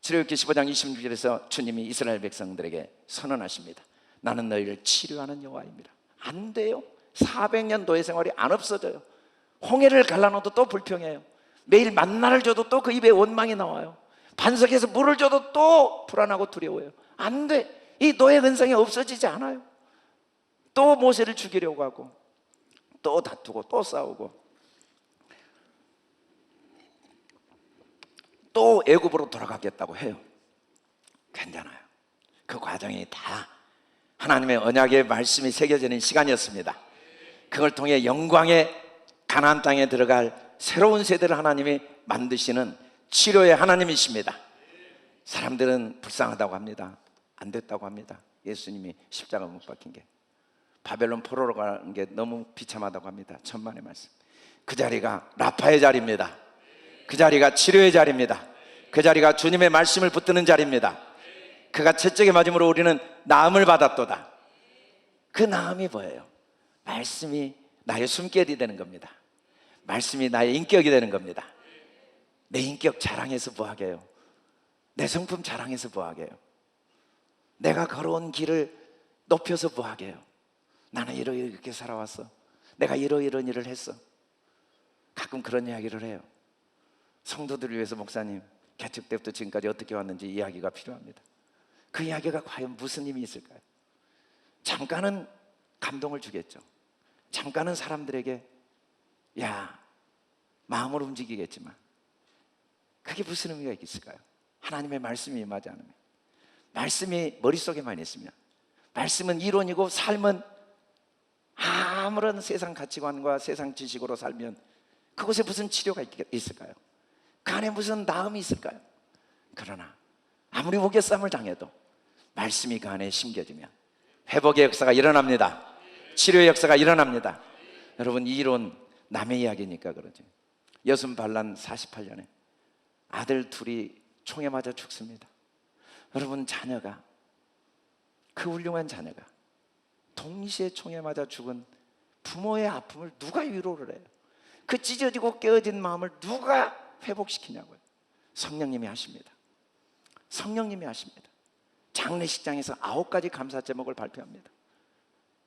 출애굽기 15장 26절에서 주님이 이스라엘 백성들에게 선언하십니다. 나는 너희를 치료하는 여호와입니다. 안 돼요. 400년 노예 생활이 안 없어져요. 홍해를 갈라놓아도 또 불평해요. 매일 만나를 줘도 또 그 입에 원망이 나와요. 반석에서 물을 줘도 또 불안하고 두려워요. 안 돼. 이 노예 근성이 없어지지 않아요. 또 모세를 죽이려고 하고 또 다투고 또 싸우고 또 애굽으로 돌아가겠다고 해요. 괜찮아요. 그 과정이 다 하나님의 언약의 말씀이 새겨지는 시간이었습니다. 그걸 통해 영광의 가나안 땅에 들어갈 새로운 세대를 하나님이 만드시는 치료의 하나님이십니다. 사람들은 불쌍하다고 합니다. 안 됐다고 합니다. 예수님이 십자가 못 박힌 게, 바벨론 포로로 가는 게 너무 비참하다고 합니다. 천만의 말씀. 그 자리가 라파의 자리입니다. 그 자리가 치료의 자리입니다. 그 자리가 주님의 말씀을 붙드는 자리입니다. 그가 채찍에 맞음으로 우리는 나음을 받았도다. 그 나음이 뭐예요? 말씀이 나의 숨결이 되는 겁니다. 말씀이 나의 인격이 되는 겁니다. 내 인격 자랑해서 뭐하게 해요? 내 성품 자랑해서 뭐하게 해요? 내가 걸어온 길을 높여서 뭐하게 해요? 나는 이렇게 살아왔어. 내가 이런 일을 했어. 가끔 그런 이야기를 해요. 성도들을 위해서 목사님, 개척 때부터 지금까지 어떻게 왔는지 이야기가 필요합니다. 그 이야기가 과연 무슨 힘이 있을까요? 잠깐은 감동을 주겠죠. 잠깐은 사람들에게 마음을 움직이겠지만 그게 무슨 의미가 있을까요? 하나님의 말씀이 임하지 않으면, 말씀이 머릿속에만 있으면, 말씀은 이론이고 삶은 아무런 세상 가치관과 세상 지식으로 살면 그곳에 무슨 치료가 있을까요? 그 안에 무슨 나음이 있을까요? 그러나 아무리 목욕싸움을 당해도 말씀이 그 안에 심겨지면 회복의 역사가 일어납니다. 치료의 역사가 일어납니다. 여러분, 이 이론 남의 이야기니까 그러지. 여순 반란 48년에 아들 둘이 총에 맞아 죽습니다. 여러분, 자녀가, 그 훌륭한 자녀가 동시에 총에 맞아 죽은 부모의 아픔을 누가 위로를 해요? 그 찢어지고 깨어진 마음을 누가 회복시키냐고요? 성령님이 하십니다. 성령님이 하십니다. 장례식장에서 9가지 감사 제목을 발표합니다.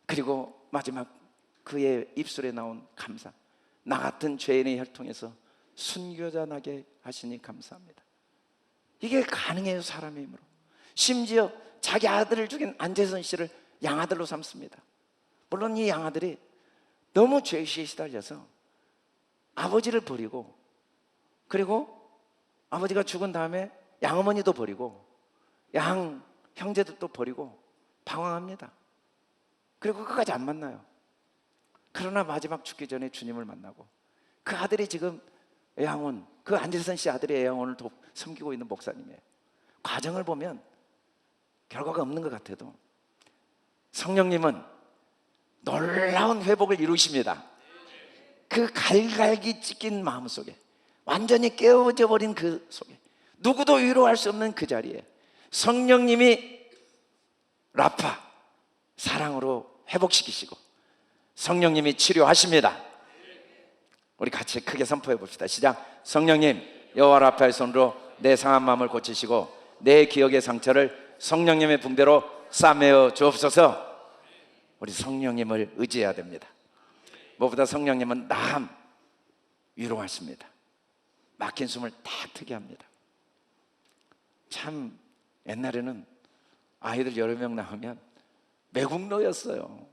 그리고 마지막 그의 입술에 나온 감사, 나 같은 죄인의 혈통에서 순교자 나게 하시니 감사합니다. 이게 가능해요, 사람의 힘으로. 심지어 자기 아들을 죽인 안재선 씨를 양아들로 삼습니다. 물론 이 양아들이 너무 죄의식에 시달려서 아버지를 버리고, 그리고 아버지가 죽은 다음에 양어머니도 버리고 양 형제들도 버리고 방황합니다. 그리고 끝까지 안 만나요. 그러나 마지막 죽기 전에 주님을 만나고, 그 아들이 지금 애양원, 그 안재선 씨 아들이 애양원을 섬기고 있는 목사님이에요. 과정을 보면 결과가 없는 것 같아도 성령님은 놀라운 회복을 이루십니다. 그 갈갈기 찢긴 마음 속에, 완전히 깨어져 버린 그 속에, 누구도 위로할 수 없는 그 자리에 성령님이 라파, 사랑으로 회복시키시고 성령님이 치료하십니다. 우리 같이 크게 선포해 봅시다. 시작. 성령님, 여호와 라파의 손으로 내 상한 마음을 고치시고 내 기억의 상처를 성령님의 붕대로 싸매어 주옵소서. 우리 성령님을 의지해야 됩니다. 무엇보다 성령님은 나음, 위로하십니다. 막힌 숨을 딱 트게 합니다. 참 옛날에는 아이들 여러 명 낳으면 매국노였어요.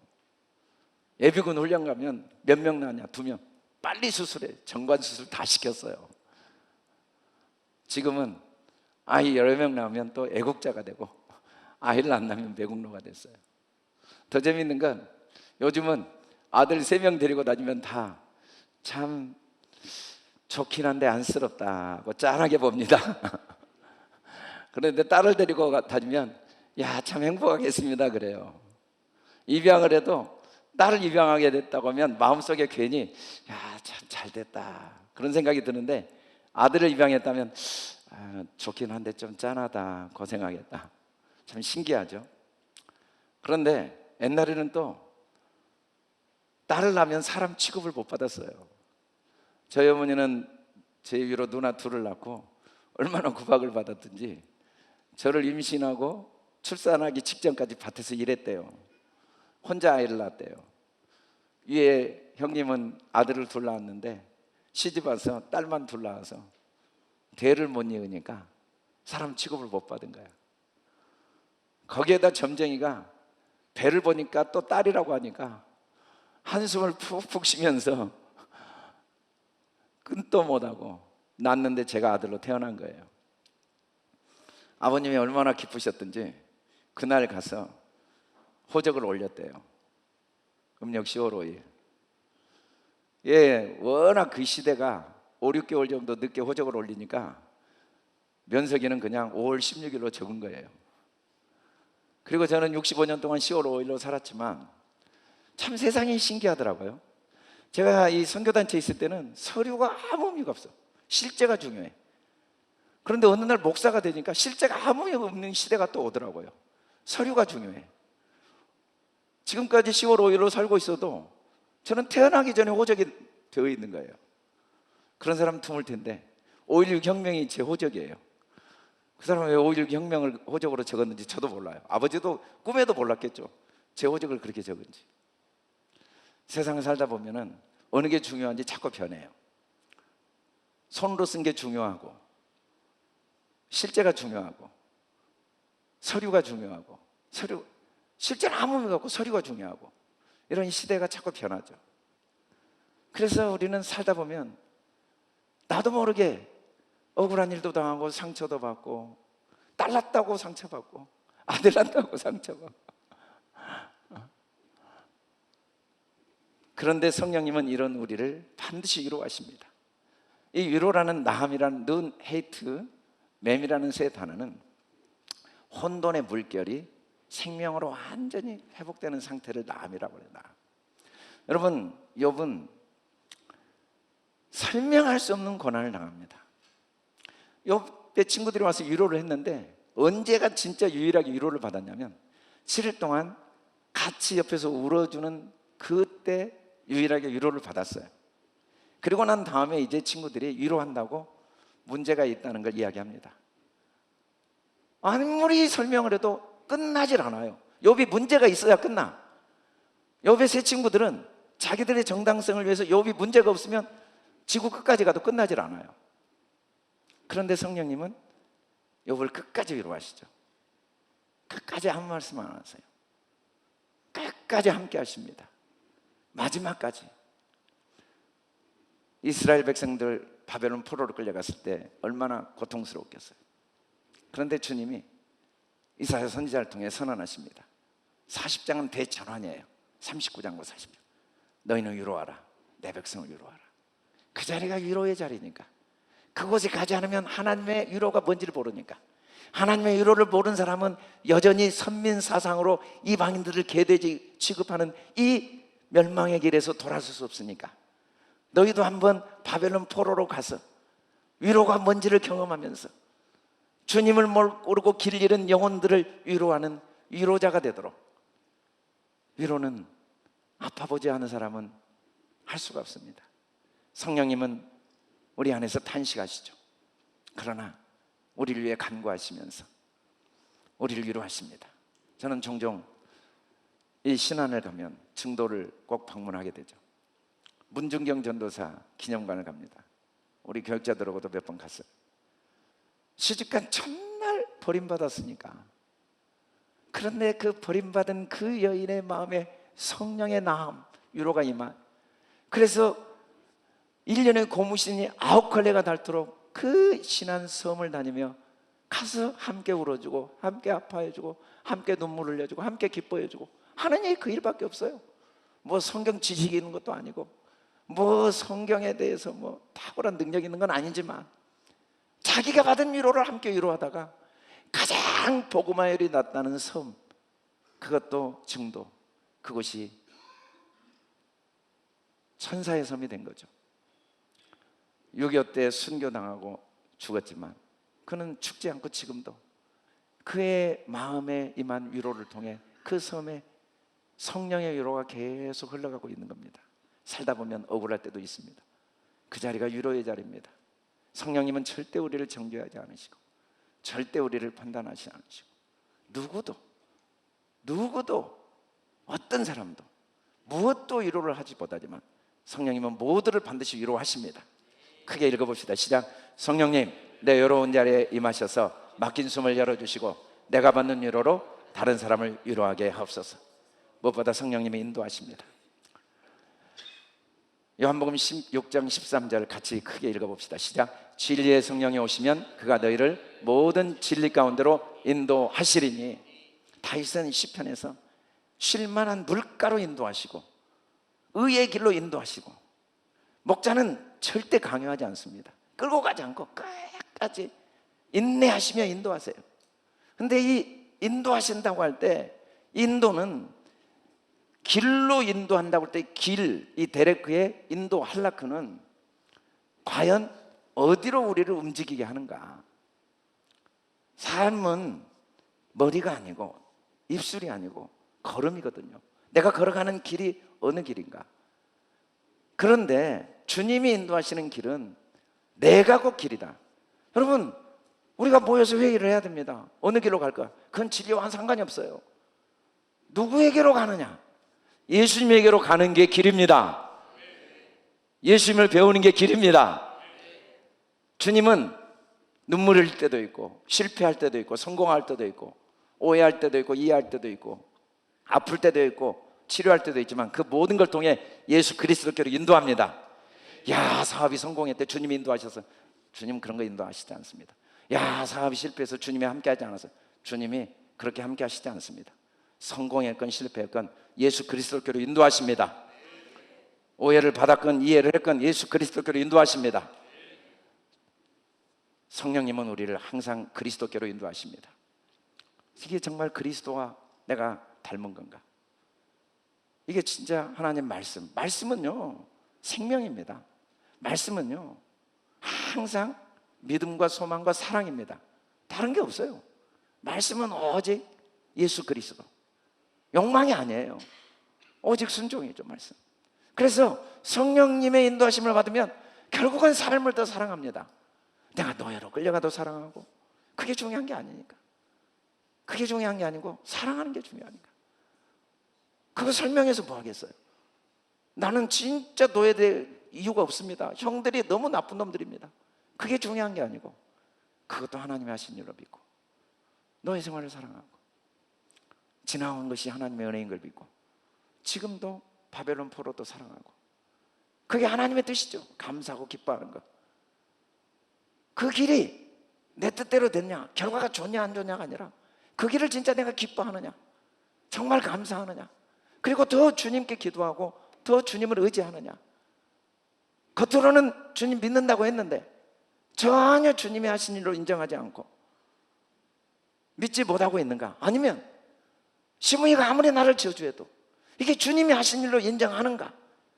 예비군 훈련 가면 몇 명 낳냐? 2명. 빨리 수술해. 정관 수술 다 시켰어요. 지금은 아이 여러 명 낳으면 또 애국자가 되고, 아이를 안 낳으면 매국노가 됐어요. 더 재밌는 건 요즘은 아들 3명 데리고 다니면 다 참 좋긴 한데 안쓰럽다고 짠하게 봅니다. 그런데 딸을 데리고 다니면 야, 참 행복하겠습니다 그래요. 입양을 해도 딸을 입양하게 됐다고 하면 마음속에 괜히 야, 참 잘됐다 그런 생각이 드는데, 아들을 입양했다면 좋긴 한데 좀 짠하다, 고생하겠다. 참 신기하죠. 그런데 옛날에는 또 딸을 낳으면 사람 취급을 못 받았어요. 저희 어머니는 제 위로 누나 2을 낳고 얼마나 구박을 받았든지 저를 임신하고 출산하기 직전까지 밭에서 일했대요. 혼자 아이를 낳았대요. 위에 형님은 아들을 2 낳았는데 시집 와서 딸만 2 낳아서 대를 못 이으니까 사람 취급을 못 받은 거야. 거기에다 점쟁이가 배를 보니까 또 딸이라고 하니까 한숨을 푹푹 쉬면서 끈도 못하고 낳았는데 제가 아들로 태어난 거예요. 아버님이 얼마나 기쁘셨던지 그날 가서 호적을 올렸대요. 음력 10월 5일. 예, 워낙 그 시대가 5, 6개월 정도 늦게 호적을 올리니까 면석이는 그냥 5월 16일로 적은 거예요. 그리고 저는 65년 동안 10월 5일로 살았지만 참 세상이 신기하더라고요. 제가 이 선교단체에 있을 때는 서류가 아무 의미가 없어. 실제가 중요해. 그런데 어느 날 목사가 되니까 실제가 아무 의미 없는 시대가 또 오더라고요. 서류가 중요해. 지금까지 10월 5일로 살고 있어도 저는 태어나기 전에 호적이 되어 있는 거예요. 그런 사람 드물 텐데 5.16 혁명이 제 호적이에요. 그 사람은 왜 5.16 혁명을 호적으로 적었는지 저도 몰라요. 아버지도 꿈에도 몰랐겠죠. 제 호적을 그렇게 적은지. 세상을 살다 보면은 어느 게 중요한지 자꾸 변해요. 손으로 쓴 게 중요하고, 실제가 중요하고, 서류가 중요하고, 실제는 아무 의미가 없고 서류가 중요하고, 이런 시대가 자꾸 변하죠. 그래서 우리는 살다 보면 나도 모르게 억울한 일도 당하고 상처도 받고, 딸 낳았다고 상처받고, 아들 낳았다고 상처받고. 그런데 성령님은 이런 우리를 반드시 위로하십니다. 이 위로라는 나함이라는 는 헤이트, 맴이라는 세 단어는 혼돈의 물결이 생명으로 완전히 회복되는 상태를 나함이라고 해요. 나함. 여러분, 욥은 설명할 수 없는 고난을 당합니다. 욥의 친구들이 와서 위로를 했는데 언제가 진짜 유일하게 위로를 받았냐면 7일 동안 같이 옆에서 울어주는 그때 유일하게 위로를 받았어요. 그리고 난 다음에 이제 친구들이 위로한다고 문제가 있다는 걸 이야기합니다. 아무리 설명을 해도 끝나질 않아요. 욥이 문제가 있어야 끝나. 욥의 세 친구들은 자기들의 정당성을 위해서 욥이 문제가 없으면 지구 끝까지 가도 끝나질 않아요. 그런데 성령님은 욥을 끝까지 위로하시죠. 끝까지 아무 말씀 안 하세요. 끝까지 함께 하십니다. 마지막까지. 이스라엘 백성들 바벨론 포로로 끌려갔을 때 얼마나 고통스러웠겠어요. 그런데 주님이 이사야 선지자를 통해 선언하십니다. 40장은 대전환이에요. 39장과 40장. 너희는 위로하라. 내 백성을 위로하라. 그 자리가 위로의 자리니까. 그곳에 가지 않으면 하나님의 위로가 뭔지를 모르니까. 하나님의 위로를 모르는 사람은 여전히 선민사상으로 이방인들을 개돼지 취급하는 이 멸망의 길에서 돌아설 수 없으니까. 너희도 한번 바벨론 포로로 가서 위로가 뭔지를 경험하면서 주님을 모르고 길 잃은 영혼들을 위로하는 위로자가 되도록. 위로는 아파보지 않은 사람은 할 수가 없습니다. 성령님은 우리 안에서 탄식하시죠. 그러나 우리를 위해 간구하시면서 우리를 위로하십니다. 저는 종종 이 신안을 가면 증도를 꼭 방문하게 되죠. 문중경 전도사 기념관을 갑니다. 우리 교육자들하고도 몇 번 갔어요. 시집간 첫날 버림받았으니까. 그런데 그 버림받은 그 여인의 마음에 성령의 나음, 위로가 임한. 그래서 1년에 고무신이 9컬레가 닳도록 그 신안 섬을 다니며 가서 함께 울어주고 함께 아파해주고 함께 눈물 흘려주고 함께 기뻐해주고 하는 일이 그 일밖에 없어요. 뭐 성경 지식이 있는 것도 아니고 뭐 성경에 대해서 뭐 탁월한 능력이 있는 건 아니지만 자기가 받은 위로를 함께 위로하다가 가장 복음화율이 낮다는 섬, 그것도 증도, 그것이 천사의 섬이 된 거죠. 6.25 때 순교당하고 죽었지만 그는 죽지 않고 지금도 그의 마음에 임한 위로를 통해 그 섬에 성령의 위로가 계속 흘러가고 있는 겁니다. 살다 보면 억울할 때도 있습니다. 그 자리가 위로의 자리입니다. 성령님은 절대 우리를 정죄하지 않으시고 절대 우리를 판단하지 않으시고 누구도 어떤 사람도 무엇도 위로를 하지 못하지만 성령님은 모두를 반드시 위로하십니다. 크게 읽어봅시다. 시작. 성령님, 내 외로운 자리에 임하셔서 막힌 숨을 열어주시고 내가 받는 위로로 다른 사람을 위로하게 하옵소서. 무엇보다 성령님이 인도하십니다. 요한복음 16장 13절 같이 크게 읽어봅시다. 시작. 진리의 성령이 오시면 그가 너희를 모든 진리 가운데로 인도하시리니. 다윗은 시편에서 쉴만한 물가로 인도하시고 의의 길로 인도하시고, 목자는 절대 강요하지 않습니다. 끌고 가지 않고 끝까지 인내하시며 인도하세요. 근데 이 인도하신다고 할 때 인도는 길로 인도한다고 할 때 길, 이 데레크의 인도 할라크는 과연 어디로 우리를 움직이게 하는가? 삶은 머리가 아니고 입술이 아니고 걸음이거든요. 내가 걸어가는 길이 어느 길인가? 그런데 주님이 인도하시는 길은 내가 곧 길이다. 여러분, 우리가 모여서 회의를 해야 됩니다. 어느 길로 갈까? 그건 진리와는 상관이 없어요. 누구에게로 가느냐? 예수님에게로 가는 게 길입니다. 예수님을 배우는 게 길입니다. 주님은 눈물 흘릴 때도 있고 실패할 때도 있고 성공할 때도 있고 오해할 때도 있고 이해할 때도 있고 아플 때도 있고 치료할 때도 있지만 그 모든 걸 통해 예수 그리스도께로 인도합니다. 야, 사업이 성공했대. 주님이 인도하셔서. 주님 그런 거 인도하시지 않습니다. 야, 사업이 실패해서 주님이 함께하지 않아서. 주님이 그렇게 함께하시지 않습니다. 성공했건 실패했건 예수 그리스도께로 인도하십니다. 오해를 받았건 이해를 했건 예수 그리스도께로 인도하십니다. 성령님은 우리를 항상 그리스도께로 인도하십니다. 이게 정말 그리스도와 내가 닮은 건가? 이게 진짜 하나님 말씀은요 생명입니다. 말씀은요 항상 믿음과 소망과 사랑입니다. 다른 게 없어요. 말씀은 오직 예수 그리스도, 욕망이 아니에요. 오직 순종이죠. 말씀. 그래서 성령님의 인도하심을 받으면 결국은 삶을 더 사랑합니다. 내가 노예로 끌려가도 사랑하고, 그게 중요한 게 아니니까. 그게 중요한 게 아니고 사랑하는 게 중요하니까. 그거 설명해서 뭐 하겠어요? 나는 진짜 노예될 이유가 없습니다. 형들이 너무 나쁜 놈들입니다. 그게 중요한 게 아니고, 그것도 하나님이 하신 일로 믿고, 노예 생활을 사랑하고, 지나온 것이 하나님의 은혜인 걸 믿고, 지금도 바벨론 포로도 사랑하고, 그게 하나님의 뜻이죠. 감사하고 기뻐하는 것. 그 길이 내 뜻대로 됐냐, 결과가 좋냐 안 좋냐가 아니라 그 길을 진짜 내가 기뻐하느냐, 정말 감사하느냐, 그리고 더 주님께 기도하고 더 주님을 의지하느냐. 겉으로는 주님 믿는다고 했는데 전혀 주님이 하신 일로 인정하지 않고 믿지 못하고 있는가? 아니면 시므이가 아무리 나를 저주해도 이게 주님이 하신 일로 인정하는가?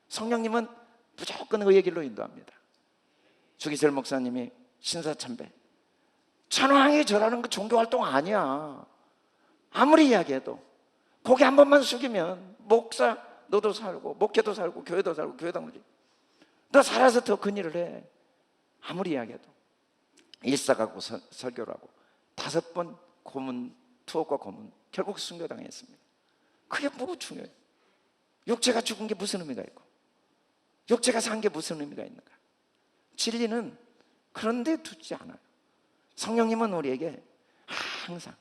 성령님은 무조건 의의 길로 인도합니다. 주기철 목사님이 신사참배, 천황이 절하는 거 종교활동 아니야. 아무리 이야기해도 고개 한 번만 숙이면 목사 너도 살고 목회도 살고 교회도 살고 교회당들이 너 살아서 더 큰일을 해. 아무리 이야기해도 일사가고 설교를 하고 5번 고문, 투옥과 고문, 결국 순교당했습니다. 그게 뭐 중요해요? 육체가 죽은 게 무슨 의미가 있고 육체가 산 게 무슨 의미가 있는가? 진리는 그런 데 두지 않아요. 성령님은 우리에게 항상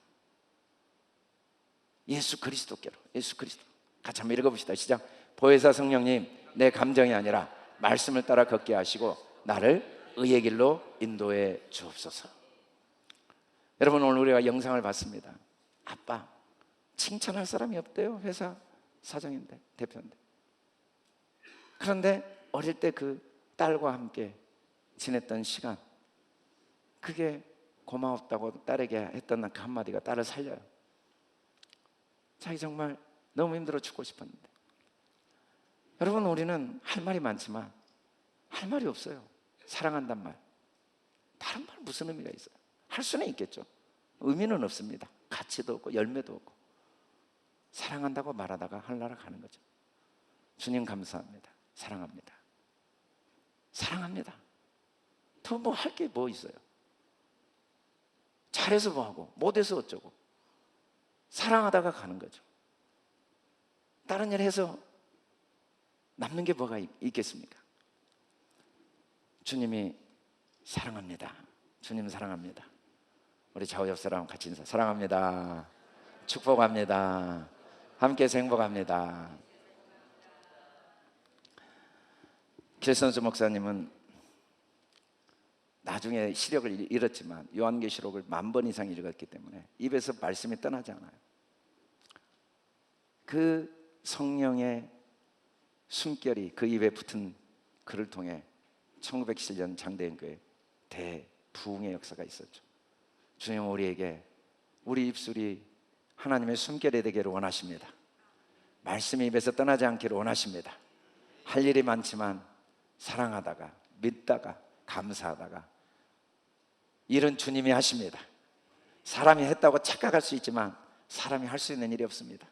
예수 그리스도께로, 예수 그리스도. 같이 한번 읽어봅시다. 시작. 보혜사 성령님, 내 감정이 아니라 말씀을 따라 걷게 하시고 나를 의의 길로 인도해 주옵소서. 여러분, 오늘 우리가 영상을 봤습니다. 아빠 칭찬할 사람이 없대요. 회사 사장인데, 대표인데. 그런데 어릴 때 그 딸과 함께 지냈던 시간, 그게 고마웠다고 딸에게 했던 그 한마디가 딸을 살려요. 자기 정말 너무 힘들어 죽고 싶었는데. 여러분, 우리는 할 말이 많지만 할 말이 없어요. 사랑한단 말, 다른 말 무슨 의미가 있어요? 할 수는 있겠죠. 의미는 없습니다. 가치도 없고 열매도 없고. 사랑한다고 말하다가 하늘나라 가는 거죠. 주님 감사합니다. 사랑합니다. 사랑합니다. 더 뭐 할 게 뭐 있어요? 잘해서 뭐 하고 못해서 어쩌고. 사랑하다가 가는 거죠. 다른 일 해서 남는 게 뭐가 있겠습니까? 주님이 사랑합니다. 주님 사랑합니다. 우리 좌우 옆 사람 같이 인사. 사랑합니다. 축복합니다. 함께해서 행복합니다. 길선수 목사님은 나중에 시력을 잃었지만 요한계시록을 10,000번 이상 읽었기 때문에 입에서 말씀이 떠나지 않아요. 그 성령의 숨결이 그 입에 붙은 그를 통해 1907년 장대인교회 대부흥의 역사가 있었죠. 주님, 우리에게 우리 입술이 하나님의 숨결이 되기를 원하십니다. 말씀이 입에서 떠나지 않기를 원하십니다. 할 일이 많지만 사랑하다가 믿다가 감사하다가 일은 주님이 하십니다. 사람이 했다고 착각할 수 있지만 사람이 할 수 있는 일이 없습니다.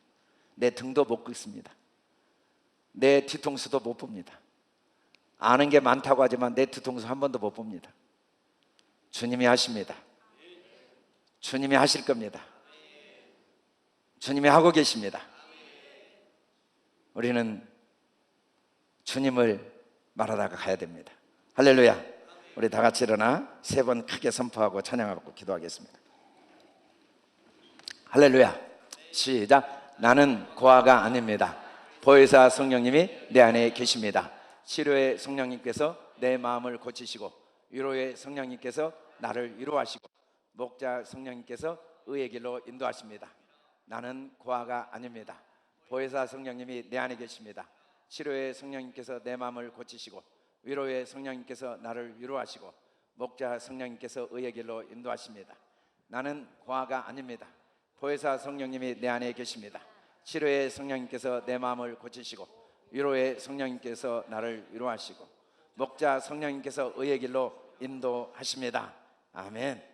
내 등도 못 긋습니다. 내 뒤통수도 못 봅니다. 아는 게 많다고 하지만 내 뒤통수 한 번도 못 봅니다. 주님이 하십니다. 주님이 하실 겁니다. 주님이 하고 계십니다. 우리는 주님을 말하다가 가야 됩니다. 할렐루야. 우리 다 같이 일어나 3번 크게 선포하고 찬양하고 기도하겠습니다. 할렐루야. 시작. 나는 고아가 아닙니다. 보혜사 성령님이 내 안에 계십니다. 치료의 성령님께서 내 마음을 고치시고 위로의 성령님께서 나를 위로하시고 목자 성령님께서 의의 길로 인도하십니다. 나는 고아가 아닙니다. 보혜사 성령님이 내 안에 계십니다. 치료의 성령님께서 내 마음을 고치시고 위로의 성령님께서 나를 위로하시고 목자 성령님께서 의의 길로 인도하십니다. 나는 고아가 아닙니다. 보혜사 성령님이 내 안에 계십니다. 치료의 성령님께서 내 마음을 고치시고 위로의 성령님께서 나를 위로하시고 목자 성령님께서 의의 길로 인도하십니다. 아멘.